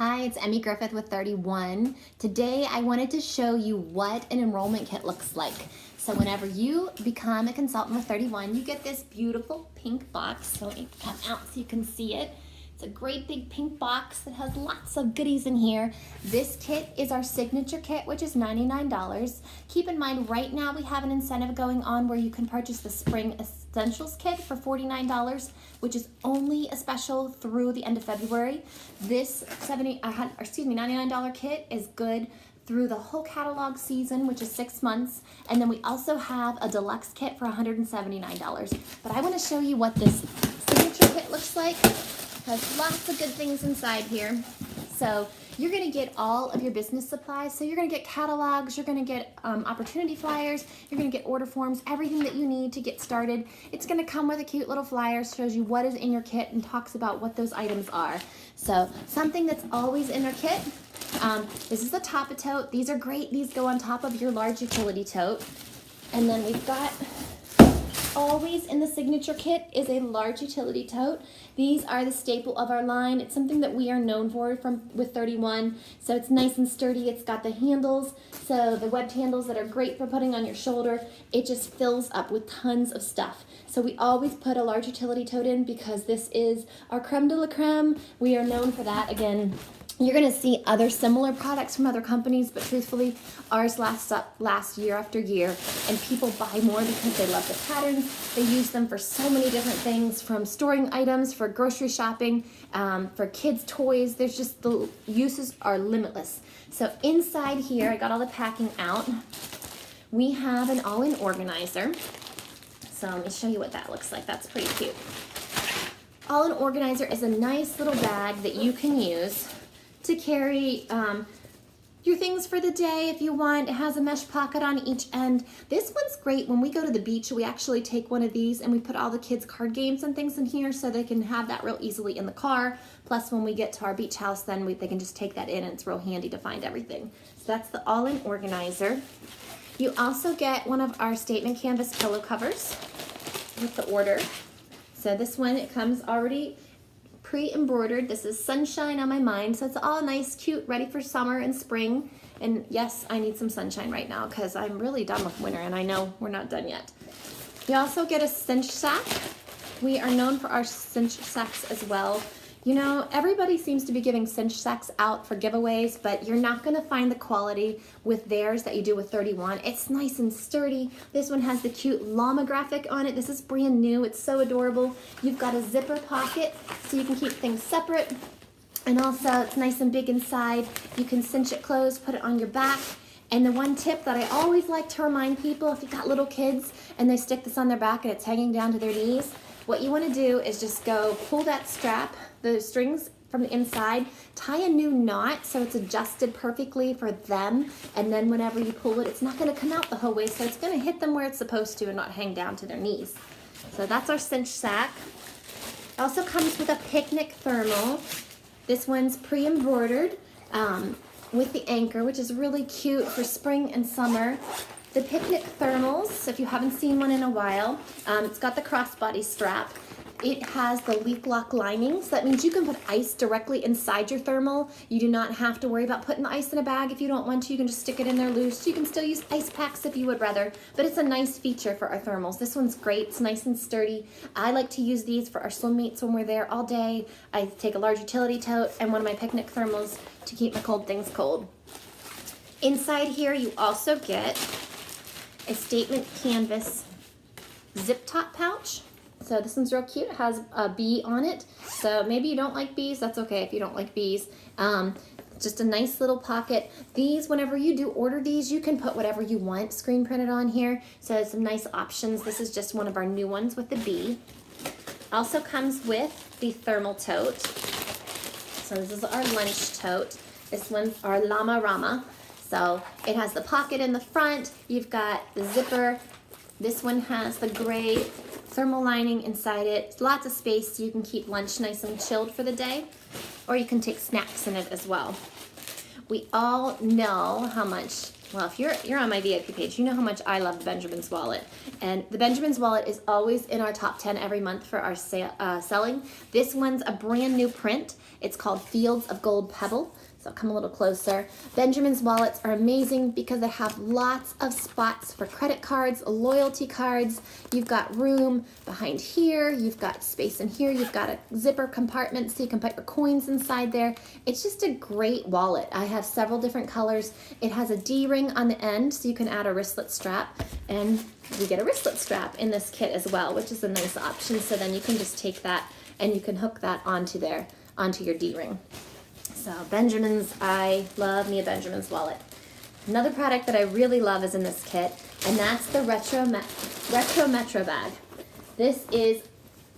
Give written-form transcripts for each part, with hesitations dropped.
Hi, it's Emmy Griffith with 31. Today I wanted to show you what an enrollment kit looks like. So whenever you become a consultant with 31, you get this beautiful pink box. So let me come out so you can see it. It's a great big pink box that has lots of goodies in here. This kit is our signature kit, which is $99. Keep in mind, right now we have an incentive going on where you can purchase the Spring Essentials kit for $49, which is only a special through the end of February. This $99 kit is good through the whole catalog season, which is 6 months. And then we also have a deluxe kit for $179. But I want to show you what this signature kit looks like. Has lots of good things inside here. So you're going to get all of your business supplies. So you're going to get catalogs, you're going to get opportunity flyers, you're going to get order forms, everything that you need to get started. It's going to come with a cute little flyer, shows you what is in your kit and talks about what those items are. So something that's always in our kit, this is the top of tote. These are great. These go on top of your large utility tote. And then we've got always in the signature kit is a large utility tote. These are the staple of our line. It's something that we are known for with 31. So it's nice and sturdy. It's got the handles, so the webbed handles that are great for putting on your shoulder. It just fills up with tons of stuff. So we always put a large utility tote in because this is our creme de la creme. We are known for that. Again, you're going to see other similar products from other companies, but truthfully, ours lasts year after year, and people buy more because they love the patterns. They use them for so many different things, from storing items, for grocery shopping, for kids' toys. There's just, the uses are limitless. So inside here, I got all the packing out. We have an all-in organizer. So let me show you what that looks like. That's pretty cute. All-in organizer is a nice little bag that you can use to carry your things for the day if you want. It has a mesh pocket on each end. This one's great. When we go to the beach, we actually take one of these and we put all the kids' card games and things in here so they can have that real easily in the car. Plus, when we get to our beach house, then they can just take that in, and it's real handy to find everything. So that's the all-in organizer. You also get one of our statement canvas pillow covers with the order. So this one, it comes already pre-embroidered. This is Sunshine on My Mind, so it's all nice, cute, ready for summer and spring. And yes, I need some sunshine right now because I'm really done with winter, and I know we're not done yet. You also get a cinch sack. We are known for our cinch sacks as well. You know, everybody seems to be giving cinch sacks out for giveaways, but you're not going to find the quality with theirs that you do with 31. It's nice and sturdy. This one has the cute llama graphic on it. This is brand new. It's so adorable. You've got a zipper pocket so you can keep things separate. And also, it's nice and big inside. You can cinch it closed, put it on your back. And the one tip that I always like to remind people, if you've got little kids and they stick this on their back and it's hanging down to their knees, what you want to do is just go pull that strap, the strings from the inside, tie a new knot so it's adjusted perfectly for them, and then whenever you pull it, it's not going to come out the whole way, so it's going to hit them where it's supposed to and not hang down to their knees. So that's our cinch sack. It also comes with a picnic thermal. This one's pre-embroidered with the anchor, which is really cute for spring and summer. The picnic thermals, if you haven't seen one in a while, it's got the crossbody strap. It has the leak lock linings. That means you can put ice directly inside your thermal. You do not have to worry about putting the ice in a bag if you don't want to. You can just stick it in there loose. You can still use ice packs if you would rather, but it's a nice feature for our thermals. This one's great. It's nice and sturdy. I like to use these for our swim meets when we're there all day. I take a large utility tote and one of my picnic thermals to keep my cold things cold. Inside here, you also get a statement canvas zip top pouch. So this one's real cute. It has a bee on it. So maybe you don't like bees. That's okay if you don't like bees. Just a nice little pocket. These, whenever you do order these, you can put whatever you want screen printed on here. So some nice options. This is just one of our new ones with the bee. Also comes with the thermal tote. So this is our lunch tote. This one's our Llama Rama. So it has the pocket in the front. You've got the zipper. This one has the gray thermal lining inside it. Lots of space so you can keep lunch nice and chilled for the day, or you can take snacks in it as well. We all know how much Well, if you're on my VIP page, you know how much I love the Benjamin's wallet. And the Benjamin's wallet is always in our top 10 every month for our selling. This one's a brand new print. It's called Fields of Gold Pebble. So I'll come a little closer. Benjamin's wallets are amazing because they have lots of spots for credit cards, loyalty cards. You've got room behind here. You've got space in here. You've got a zipper compartment so you can put your coins inside there. It's just a great wallet. I have several different colors. It has a D-ring on the end so you can add a wristlet strap, and we get a wristlet strap in this kit as well, which is a nice option. So then you can just take that and you can hook that onto your D-ring. So Benjamin's, I love me a Benjamin's wallet. Another product that I really love is in this kit, and that's the Retro Metro bag. This is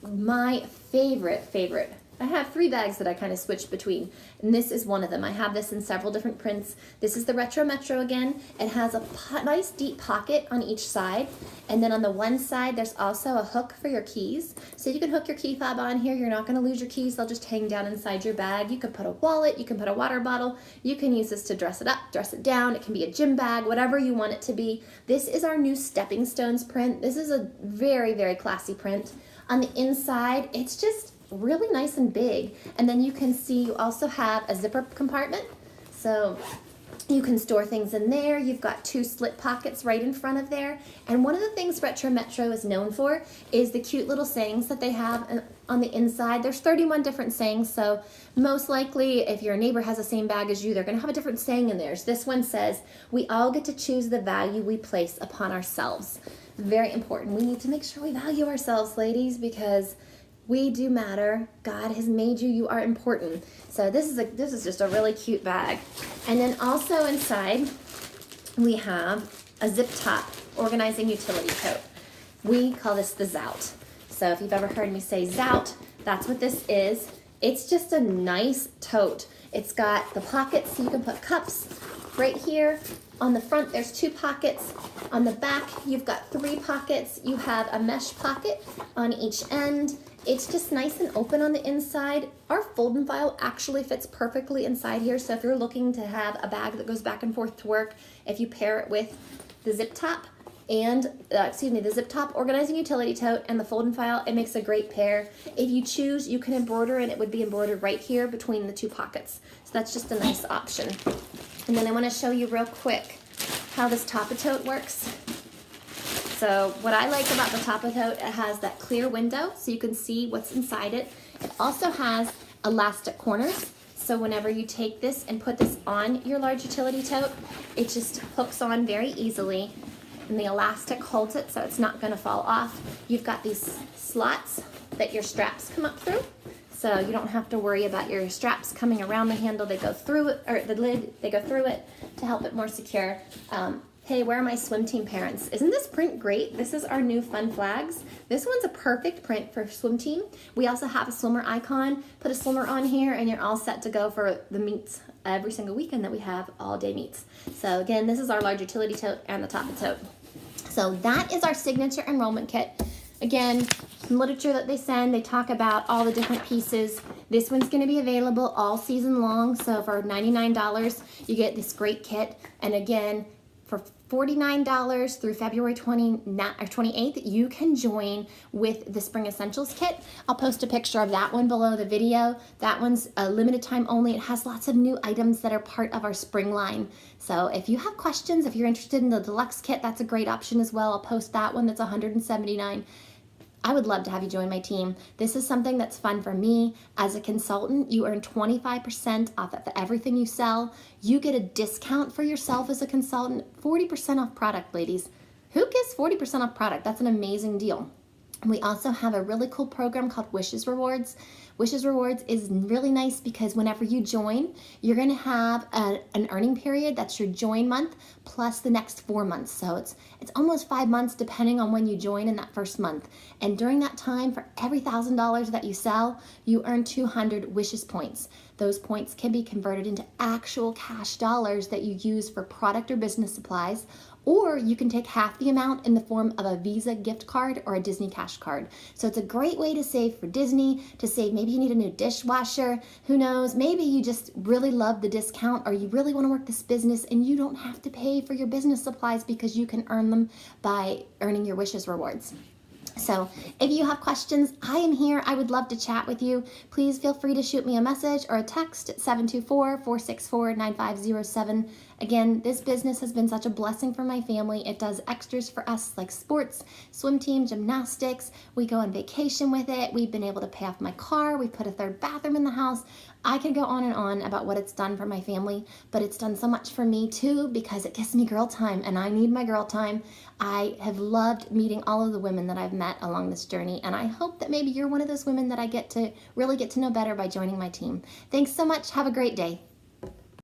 my favorite. I have 3 bags that I kind of switch between, and this is one of them. I have this in several different prints. This is the Retro Metro again. It has a nice deep pocket on each side, and then on the one side there's also a hook for your keys. So you can hook your key fob on here. You're not going to lose your keys. They'll just hang down inside your bag. You can put a wallet, you can put a water bottle, you can use this to dress it up, dress it down. It can be a gym bag, whatever you want it to be. This is our new Stepping Stones print. This is a very classy print. On the inside, it's just really nice and big, and then you can see you also have a zipper compartment, so you can store things in there. You've got 2 slit pockets right in front of there, and one of the things Retro Metro is known for is the cute little sayings that they have on the inside. There's 31 different sayings, so most likely if your neighbor has the same bag as you, they're going to have a different saying in theirs. This one says, "We all get to choose the value we place upon ourselves." Very important. We need to make sure we value ourselves, ladies, because we do matter. God has made you. You are important. So this is just a really cute bag. And then also inside, we have a zip top organizing utility tote. We call this the Zout. So if you've ever heard me say Zout, that's what this is. It's just a nice tote. It's got the pockets so you can put cups right here. On the front, there's 2 pockets. On the back, you've got 3 pockets. You have a mesh pocket on each end. It's just nice and open on the inside. Our fold and file actually fits perfectly inside here. So if you're looking to have a bag that goes back and forth to work, if you pair it with the zip top and, the zip top organizing utility tote and the fold and file, it makes a great pair. If you choose, you can embroider, and it would be embroidered right here between the 2 pockets. So that's just a nice option. And then I want to show you real quick how this top-of-tote works. So what I like about the top-of-tote, it has that clear window so you can see what's inside it. It also has elastic corners. So whenever you take this and put this on your large utility tote, it just hooks on very easily, and the elastic holds it so it's not going to fall off. You've got these slots that your straps come up through. So you don't have to worry about your straps coming around the handle. They go through it, or the lid, they go through it to help it more secure. Hey, where are my swim team parents? Isn't this print great? This is our new fun flags. This one's a perfect print for swim team. We also have a swimmer icon. Put a swimmer on here and you're all set to go for the meets every single weekend that we have, all day meets. So again, this is our large utility tote and the top of tote. So that is our signature enrollment kit. Again, some literature that they send, they talk about all the different pieces. This one's going to be available all season long. So for $99, you get this great kit. And again, for $49 through February 28th, you can join with the Spring Essentials kit. I'll post a picture of that one below the video. That one's a limited time only. It has lots of new items that are part of our spring line. So if you have questions, if you're interested in the deluxe kit, that's a great option as well. I'll post that one. That's $179. I would love to have you join my team. This is something that's fun for me. As a consultant, you earn 25% off of everything you sell. You get a discount for yourself as a consultant, 40% off product, ladies. Who gives 40% off product? That's an amazing deal. We also have a really cool program called Wishes Rewards. Wishes Rewards is really nice because whenever you join, you're going to have an earning period. That's your join month plus the next 4 months. So it's almost 5 months depending on when you join in that first month. And during that time, for every $1,000 that you sell, you earn 200 Wishes points. Those points can be converted into actual cash dollars that you use for product or business supplies, or you can take half the amount in the form of a Visa gift card or a Disney cash card. So it's a great way to save for Disney, to save. Maybe you need a new dishwasher, who knows, maybe you just really love the discount, or you really want to work this business and you don't have to pay for your business supplies because you can earn them by earning your Wishes rewards. So if you have questions, I am here. I would love to chat with you. Please feel free to shoot me a message or a text at 724-464-9507. Again, this business has been such a blessing for my family. It does extras for us like sports, swim team, gymnastics. We go on vacation with it. We've been able to pay off my car. We put a third bathroom in the house. I could go on and on about what it's done for my family, but it's done so much for me too because it gives me girl time, and I need my girl time. I have loved meeting all of the women that I've met along this journey, and I hope that maybe you're one of those women that I really get to know better by joining my team. Thanks so much. Have a great day.